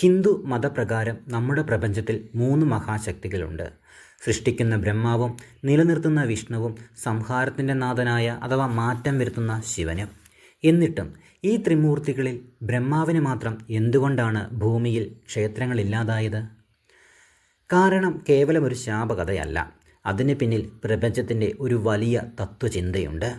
ഹിന്ദു മതപ്രകാരം നമ്മുടെ പ്രപഞ്ചത്തിൽ 3 മഹാശക്തികളുണ്ട്. സൃഷ്ടിക്കുന്ന ബ്രഹ്മാവും നിലനിർത്തുന്ന വിഷ്ണുവും സംഹാരത്തിൻ്റെ നാഥനായ അഥവാ മാറ്റം വരുത്തുന്ന ശിവനും. എന്നിട്ടും ഈ ത്രിമൂർത്തികളിൽ ബ്രഹ്മാവിന് മാത്രം എന്തുകൊണ്ടാണ് ഭൂമിയിൽ ക്ഷേത്രങ്ങളില്ലാതായത്? കാരണം കേവലം ഒരു ശാപകഥയല്ല. അതിന് പിന്നിൽ പ്രപഞ്ചത്തിൻ്റെ ഒരു വലിയ തത്വചിന്തയുണ്ട്.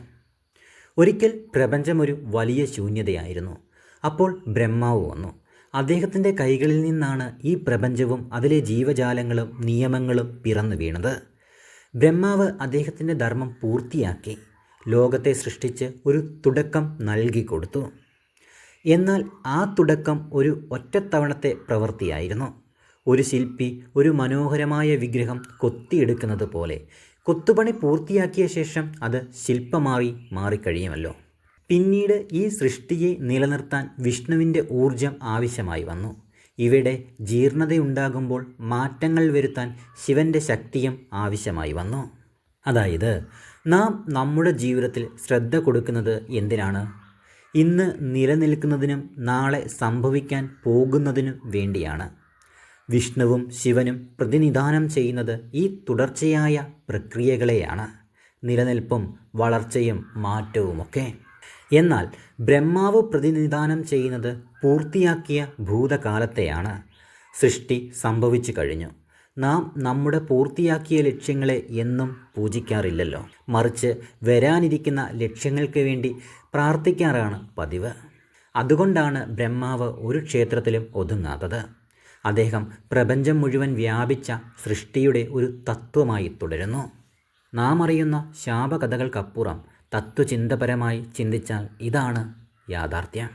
ഒരിക്കൽ പ്രപഞ്ചം ഒരു വലിയ ശൂന്യതയായിരുന്നു. അപ്പോൾ ബ്രഹ്മാവ് വന്നു. അദ്ദേഹത്തിൻ്റെ കൈകളിൽ നിന്നാണ് ഈ പ്രപഞ്ചവും അതിലെ ജീവജാലങ്ങളും നിയമങ്ങളും പിറന്നു വീണത്. ബ്രഹ്മാവ് അദ്ദേഹത്തിൻ്റെ ധർമ്മം പൂർത്തിയാക്കി ലോകത്തെ സൃഷ്ടിച്ച് ഒരു തുടക്കം നൽകിക്കൊടുത്തു. എന്നാൽ ആ തുടക്കം ഒരു ഒറ്റത്തവണത്തെ പ്രവൃത്തിയായിരുന്നു. ഒരു ശില്പി ഒരു മനോഹരമായ വിഗ്രഹം കൊത്തിയെടുക്കുന്നത് പോലെ കൊത്തുപണി പൂർത്തിയാക്കിയ ശേഷം അത് ശില്പമായി മാറിക്കഴിയുമല്ലോ. പിന്നീട് ഈ സൃഷ്ടിയെ നിലനിർത്താൻ വിഷ്ണുവിൻ്റെ ഊർജം ആവശ്യമായി വന്നു. ഇവിടെ ജീർണതയുണ്ടാകുമ്പോൾ മാറ്റങ്ങൾ വരുത്താൻ ശിവൻ്റെ ശക്തിയും ആവശ്യമായി വന്നു. അതായത് നാം നമ്മുടെ ജീവിതത്തിൽ ശ്രദ്ധ കൊടുക്കുന്നത് എന്തിനാണ്? ഇന്ന് നിലനിൽക്കുന്നതിനും നാളെ സംഭവിക്കാൻ പോകുന്നതിനും വേണ്ടിയാണ്. വിഷ്ണുവും ശിവനും പ്രതിനിധാനം ചെയ്യുന്നത് ഈ തുടർച്ചയായ പ്രക്രിയകളെയാണ്, നിലനിൽപ്പും വളർച്ചയും മാറ്റവുമൊക്കെ. എന്നാൽ ബ്രഹ്മാവ് പ്രതിനിധാനം ചെയ്യുന്നത് പൂർത്തിയാക്കിയ ഭൂതകാലത്തെയാണ്. സൃഷ്ടി സംഭവിച്ചു കഴിഞ്ഞു. നാം നമ്മുടെ പൂർത്തിയാക്കിയ ലക്ഷ്യങ്ങളെ എന്നും പൂജിക്കാറില്ലല്ലോ. മറിച്ച് വരാനിരിക്കുന്ന ലക്ഷ്യങ്ങൾക്ക് വേണ്ടി പ്രാർത്ഥിക്കാറാണ് പതിവ്. അതുകൊണ്ടാണ് ബ്രഹ്മാവ് ഒരു ക്ഷേത്രത്തിലും ഒതുങ്ങാത്തത്. അദ്ദേഹം പ്രപഞ്ചം മുഴുവൻ വ്യാപിച്ച സൃഷ്ടിയുടെ ഒരു തത്വമായി തുടരുന്നു. നാം അറിയുന്ന ശാപകഥകൾക്കപ്പുറം തത്വചിന്തപരമായി ചിന്തിച്ചാൽ ഇതാണ് യാഥാർത്ഥ്യം.